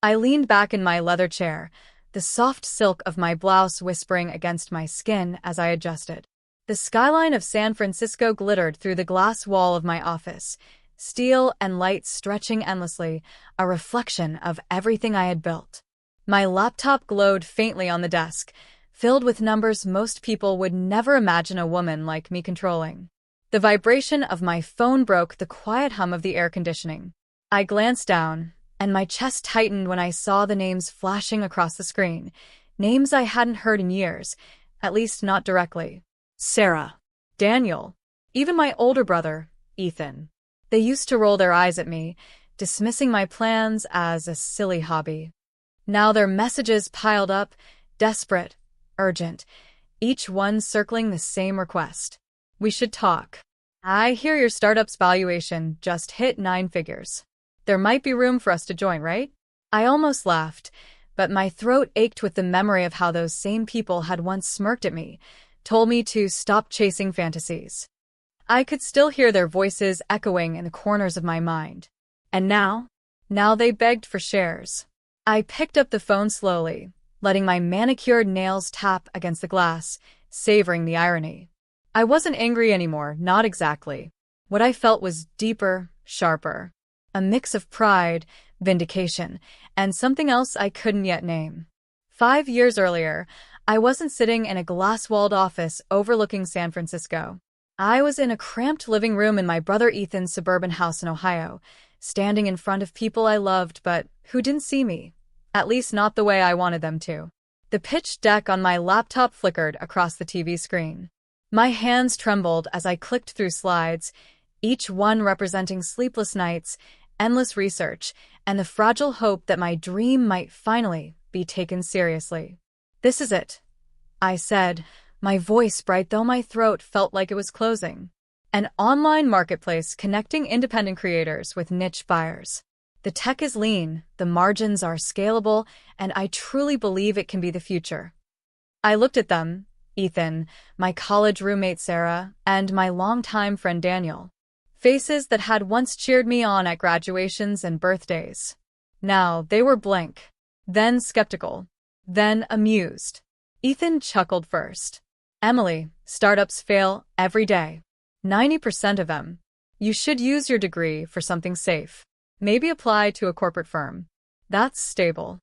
I leaned back in my leather chair, the soft silk of my blouse whispering against my skin as I adjusted. The skyline of San Francisco glittered through the glass wall of my office, steel and light stretching endlessly, a reflection of everything I had built. My laptop glowed faintly on the desk, filled with numbers most people would never imagine a woman like me controlling. The vibration of my phone broke the quiet hum of the air conditioning. I glanced down, and my chest tightened when I saw the names flashing across the screen, names I hadn't heard in years, at least not directly. Sarah, Daniel, even my older brother, Ethan. They used to roll their eyes at me, dismissing my plans as a silly hobby. Now their messages piled up, desperate, urgent, each one circling the same request. We should talk. I hear your startup's valuation just hit 9 figures. There might be room for us to join, right? I almost laughed, but my throat ached with the memory of how those same people had once smirked at me, told me to stop chasing fantasies. I could still hear their voices echoing in the corners of my mind. And now they begged for shares. I picked up the phone slowly, letting my manicured nails tap against the glass, savoring the irony. I wasn't angry anymore, not exactly. What I felt was deeper, sharper. A mix of pride, vindication, and something else I couldn't yet name. 5 years earlier, I wasn't sitting in a glass-walled office overlooking San Francisco. I was in a cramped living room in my brother Ethan's suburban house in Ohio, standing in front of people I loved but who didn't see me. At least not the way I wanted them to. The pitch deck on my laptop flickered across the TV screen. My hands trembled as I clicked through slides, each one representing sleepless nights, endless research, and the fragile hope that my dream might finally be taken seriously. "This is it," I said, my voice bright though my throat felt like it was closing. An online marketplace connecting independent creators with niche buyers. The tech is lean, the margins are scalable, and I truly believe it can be the future. I looked at them, Ethan, my college roommate Sarah, and my longtime friend Daniel. Faces that had once cheered me on at graduations and birthdays. Now they were blank, then skeptical, then amused. Ethan chuckled first. "Emily, startups fail every day. 90% of them. You should use your degree for something safe. Maybe apply to a corporate firm. That's stable."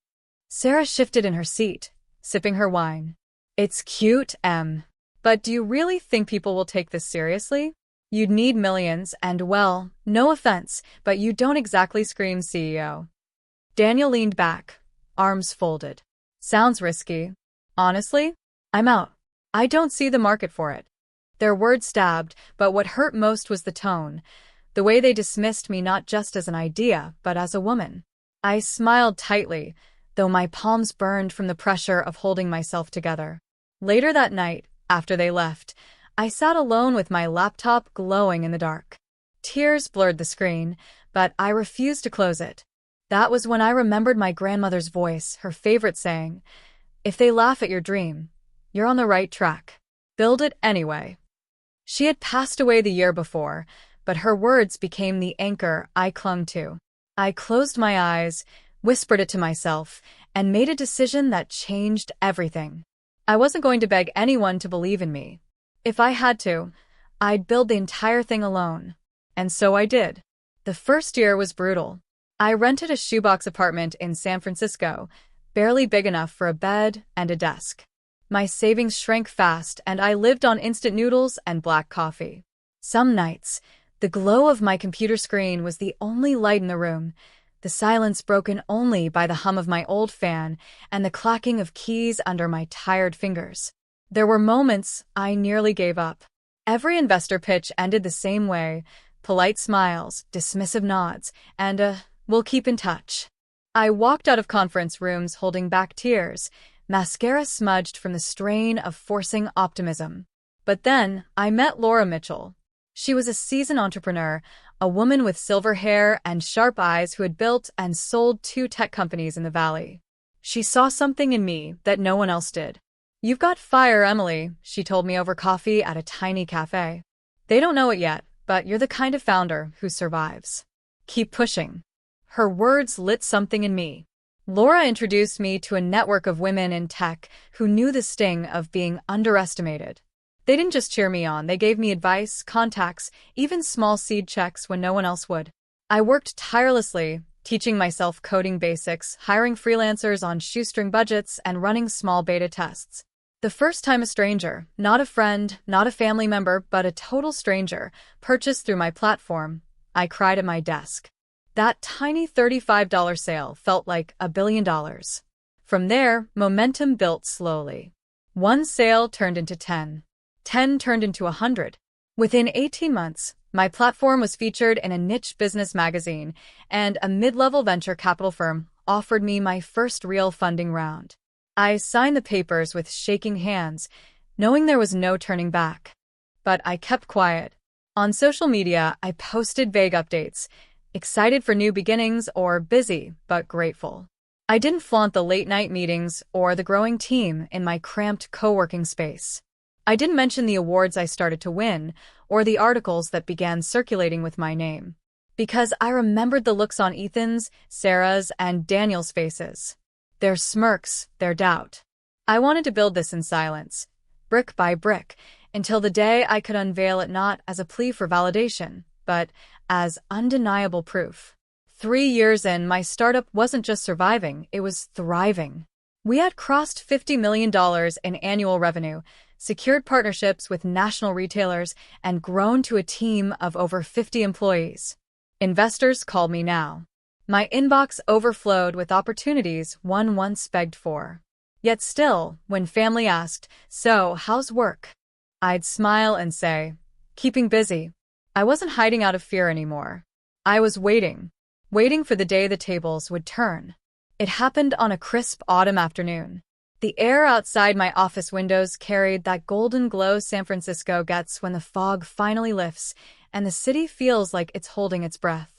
Sarah shifted in her seat, sipping her wine. "It's cute, Em. But do you really think people will take this seriously? You'd need millions and, well, no offense, but you don't exactly scream CEO." Daniel leaned back, arms folded. "Sounds risky. Honestly, I'm out. I don't see the market for it." Their words stabbed, but what hurt most was the tone. The way they dismissed me not just as an idea, but as a woman. I smiled tightly, though my palms burned from the pressure of holding myself together. Later that night, after they left, I sat alone with my laptop glowing in the dark. Tears blurred the screen, but I refused to close it. That was when I remembered my grandmother's voice, her favorite saying, "If they laugh at your dream, you're on the right track. Build it anyway." She had passed away the year before, but her words became the anchor I clung to. I closed my eyes, whispered it to myself, and made a decision that changed everything. I wasn't going to beg anyone to believe in me. If I had to, I'd build the entire thing alone. And so I did. The first year was brutal. I rented a shoebox apartment in San Francisco, barely big enough for a bed and a desk. My savings shrank fast, and I lived on instant noodles and black coffee. Some nights, the glow of my computer screen was the only light in the room, the silence broken only by the hum of my old fan and the clacking of keys under my tired fingers. There were moments I nearly gave up. Every investor pitch ended the same way, polite smiles, dismissive nods, and "we'll keep in touch." I walked out of conference rooms holding back tears, mascara smudged from the strain of forcing optimism. But then I met Laura Mitchell. She was a seasoned entrepreneur, a woman with silver hair and sharp eyes who had built and sold 2 tech companies in the Valley. She saw something in me that no one else did. "You've got fire, Emily," she told me over coffee at a tiny cafe. "They don't know it yet, but you're the kind of founder who survives. Keep pushing." Her words lit something in me. Laura introduced me to a network of women in tech who knew the sting of being underestimated. They didn't just cheer me on, they gave me advice, contacts, even small seed checks when no one else would. I worked tirelessly, teaching myself coding basics, hiring freelancers on shoestring budgets, and running small beta tests. The first time a stranger, not a friend, not a family member, but a total stranger, purchased through my platform, I cried at my desk. That tiny $35 sale felt like $1 billion. From there, momentum built slowly. One sale turned into 10. 10 turned into 100. Within 18 months, my platform was featured in a niche business magazine, and a mid-level venture capital firm offered me my first real funding round. I signed the papers with shaking hands, knowing there was no turning back. But I kept quiet. On social media, I posted vague updates, excited for new beginnings or busy but grateful. I didn't flaunt the late-night meetings or the growing team in my cramped co-working space. I didn't mention the awards I started to win or the articles that began circulating with my name, because I remembered the looks on Ethan's, Sarah's, and Daniel's faces. Their smirks, their doubt. I wanted to build this in silence, brick by brick, until the day I could unveil it not as a plea for validation, but as undeniable proof. 3 years in, my startup wasn't just surviving, it was thriving. We had crossed $50 million in annual revenue, secured partnerships with national retailers, and grown to a team of over 50 employees. Investors called me now. My inbox overflowed with opportunities one once begged for. Yet still, when family asked, "So, how's work?" I'd smile and say, "Keeping busy." I wasn't hiding out of fear anymore. I was waiting for the day the tables would turn. It happened on a crisp autumn afternoon. The air outside my office windows carried that golden glow San Francisco gets when the fog finally lifts and the city feels like it's holding its breath.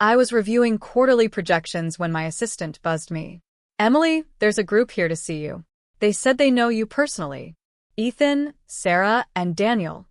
I was reviewing quarterly projections when my assistant buzzed me. "Emily, there's a group here to see you. They said they know you personally. Ethan, Sarah, and Daniel."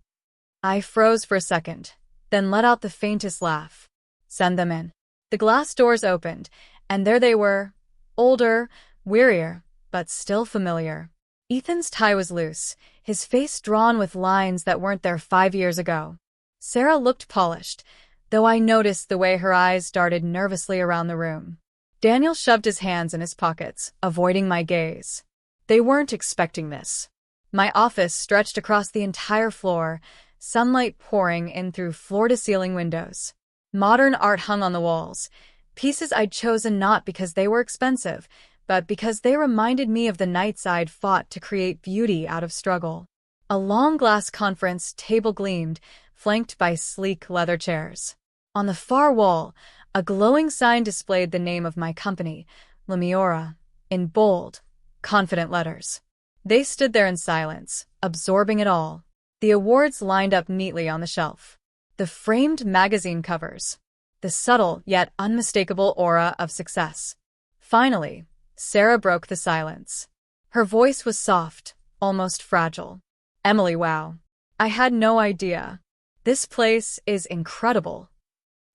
I froze for a second, then let out the faintest laugh. "Send them in." The glass doors opened, and there they were, older, wearier, but still familiar. Ethan's tie was loose, his face drawn with lines that weren't there 5 years ago. Sarah looked polished, though I noticed the way her eyes darted nervously around the room. Daniel shoved his hands in his pockets, avoiding my gaze. They weren't expecting this. My office stretched across the entire floor, sunlight pouring in through floor-to-ceiling windows. Modern art hung on the walls, pieces I'd chosen not because they were expensive, but because they reminded me of the nights I'd fought to create beauty out of struggle. A long glass conference table gleamed, flanked by sleek leather chairs. On the far wall, a glowing sign displayed the name of my company, Lemiora, in bold, confident letters. They stood there in silence, absorbing it all. The awards lined up neatly on the shelf. The framed magazine covers. The subtle yet unmistakable aura of success. Finally, Sarah broke the silence. Her voice was soft, almost fragile. "Emily, wow. I had no idea. This place is incredible."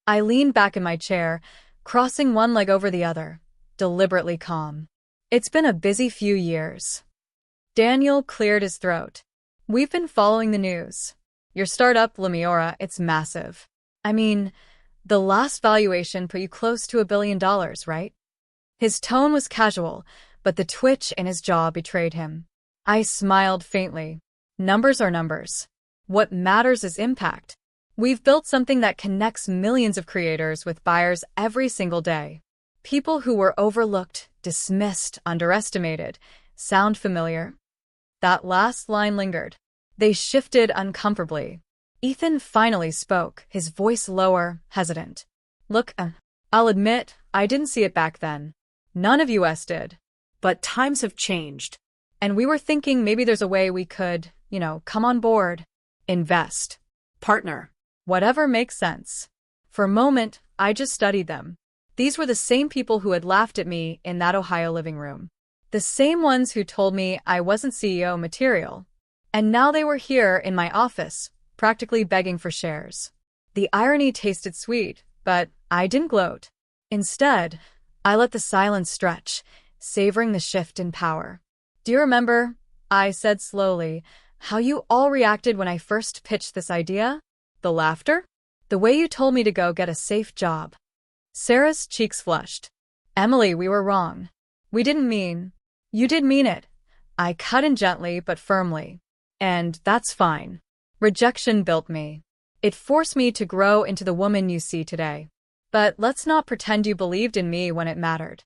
I leaned back in my chair, crossing one leg over the other, deliberately calm. "It's been a busy few years." Daniel cleared his throat. "We've been following the news. Your startup, Lemiora, it's massive. I mean, the last valuation put you close to $1 billion, right?" His tone was casual, but the twitch in his jaw betrayed him. I smiled faintly. Numbers are numbers. What matters is impact. We've built something that connects millions of creators with buyers every single day. People who were overlooked, dismissed, underestimated. Sound familiar? That last line lingered. They shifted uncomfortably. Ethan finally spoke, his voice lower, hesitant. "Look, I'll admit, I didn't see it back then. None of us did. But times have changed. And we were thinking maybe there's a way we could, come on board. Invest. Partner. Whatever makes sense." For a moment, I just studied them. These were the same people who had laughed at me in that Ohio living room. The same ones who told me I wasn't CEO material. And now they were here in my office, practically begging for shares. The irony tasted sweet, but I didn't gloat. Instead, I let the silence stretch, savoring the shift in power. Do you remember, I said slowly, how you all reacted when I first pitched this idea? The laughter? The way you told me to go get a safe job. Sarah's cheeks flushed. Emily, we were wrong. We didn't mean. You did mean it. I cut in gently but firmly. And that's fine. Rejection built me. It forced me to grow into the woman you see today. But let's not pretend you believed in me when it mattered.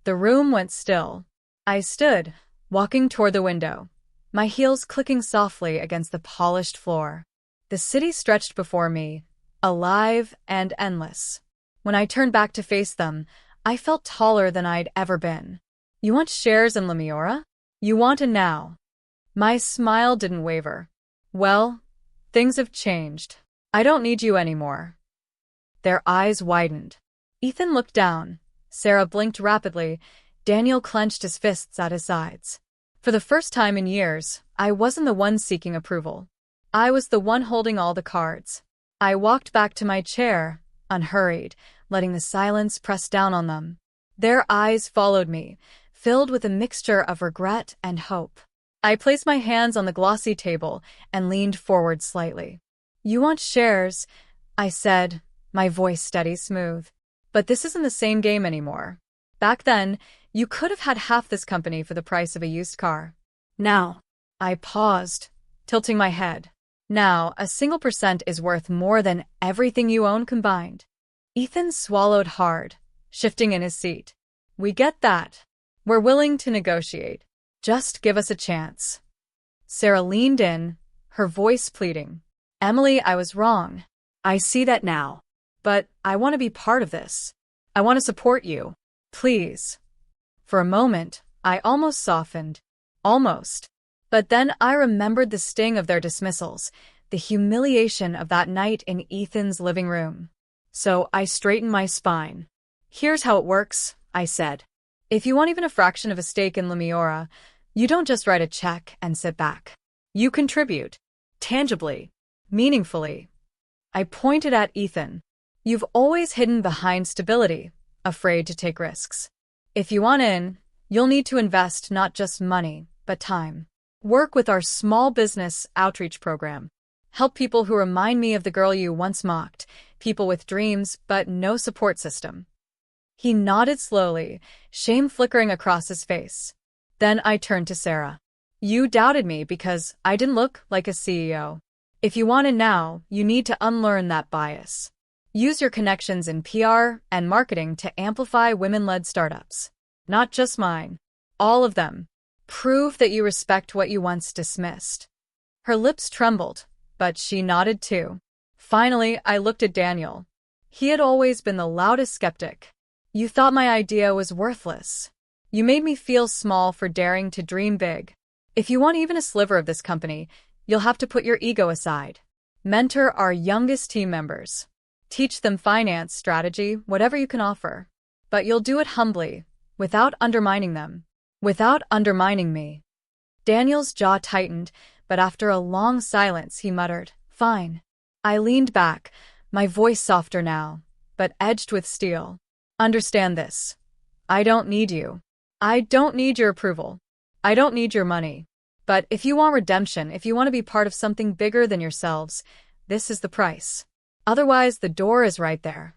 The room went still. I stood, walking toward the window, my heels clicking softly against the polished floor. The city stretched before me, alive and endless. When I turned back to face them, I felt taller than I'd ever been. You want shares in Lemiora? You want it now. My smile didn't waver. Well, things have changed. I don't need you anymore. Their eyes widened. Ethan looked down. Sarah blinked rapidly. Daniel clenched his fists at his sides. For the first time in years, I wasn't the one seeking approval. I was the one holding all the cards. I walked back to my chair, unhurried, letting the silence press down on them. Their eyes followed me, filled with a mixture of regret and hope. I placed my hands on the glossy table and leaned forward slightly. You want shares, I said, my voice steady smooth. But this isn't the same game anymore. Back then, you could have had half this company for the price of a used car. Now, I paused, tilting my head. Now, a single % is worth more than everything you own combined. Ethan swallowed hard, shifting in his seat. We get that. We're willing to negotiate. Just give us a chance. Sarah leaned in, her voice pleading. Emily, I was wrong. I see that now. But I want to be part of this. I want to support you. Please. For a moment, I almost softened. Almost. But then I remembered the sting of their dismissals, the humiliation of that night in Ethan's living room. So I straightened my spine. Here's how it works, I said. If you want even a fraction of a stake in Lemiora, you don't just write a check and sit back. You contribute. Tangibly. Meaningfully. I pointed at Ethan. You've always hidden behind stability, afraid to take risks. If you want in, you'll need to invest not just money, but time. Work with our small business outreach program. Help people who remind me of the girl you once mocked, people with dreams but no support system. He nodded slowly, shame flickering across his face. Then I turned to Sarah. You doubted me because I didn't look like a CEO. If you want it now, you need to unlearn that bias. Use your connections in PR and marketing to amplify women-led startups. Not just mine. All of them. Prove that you respect what you once dismissed. Her lips trembled, but she nodded too. Finally, I looked at Daniel. He had always been the loudest skeptic. You thought my idea was worthless. You made me feel small for daring to dream big. If you want even a sliver of this company, you'll have to put your ego aside. Mentor our youngest team members. Teach them finance, strategy, whatever you can offer. But you'll do it humbly, without undermining them. Without undermining me. Daniel's jaw tightened, but after a long silence he muttered, Fine. I leaned back, my voice softer now, but edged with steel. Understand this. I don't need you. I don't need your approval. I don't need your money. But if you want redemption, if you want to be part of something bigger than yourselves, this is the price. Otherwise, the door is right there.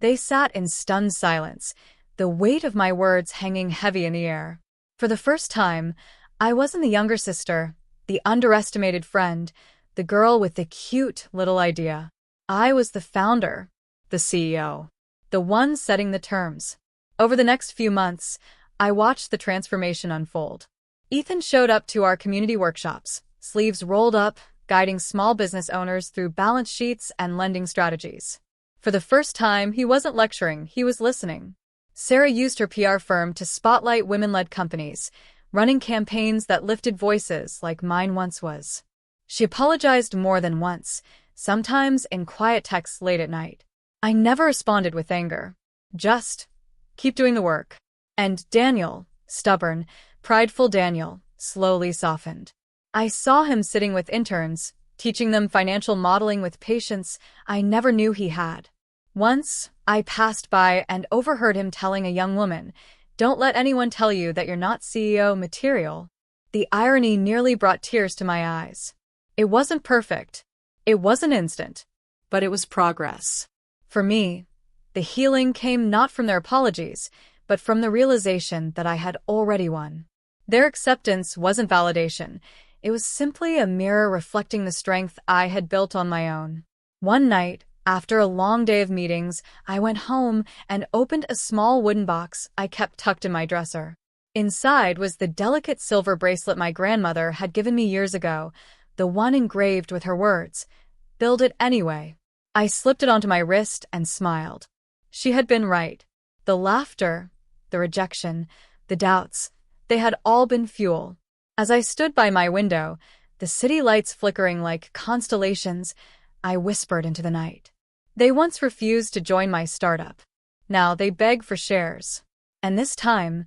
They sat in stunned silence, the weight of my words hanging heavy in the air. For the first time, I wasn't the younger sister, the underestimated friend, the girl with the cute little idea. I was the founder, the CEO, the one setting the terms. Over the next few months, I watched the transformation unfold. Ethan showed up to our community workshops, sleeves rolled up, guiding small business owners through balance sheets and lending strategies. For the first time, he wasn't lecturing, he was listening. Sarah used her PR firm to spotlight women-led companies, running campaigns that lifted voices like mine once was. She apologized more than once, sometimes in quiet texts late at night. I never responded with anger. Just, keep doing the work. And Daniel, stubborn, prideful Daniel, slowly softened. I saw him sitting with interns, teaching them financial modeling with patience I never knew he had. Once, I passed by and overheard him telling a young woman, "Don't let anyone tell you that you're not CEO material." The irony nearly brought tears to my eyes. It wasn't perfect. It wasn't instant. But it was progress. For me, the healing came not from their apologies, but from the realization that I had already won. Their acceptance wasn't validation. It was simply a mirror reflecting the strength I had built on my own. One night, after a long day of meetings, I went home and opened a small wooden box I kept tucked in my dresser. Inside was the delicate silver bracelet my grandmother had given me years ago, the one engraved with her words, "Build it anyway." I slipped it onto my wrist and smiled. She had been right. The laughter, the rejection, the doubts, they had all been fuel. As I stood by my window, the city lights flickering like constellations, I whispered into the night. They once refused to join my startup. Now they beg for shares. And this time,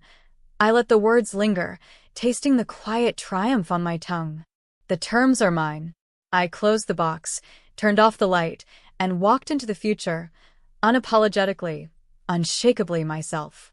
I let the words linger, tasting the quiet triumph on my tongue. The terms are mine. I closed the box, turned off the light, and walked into the future, unapologetically, unshakably myself.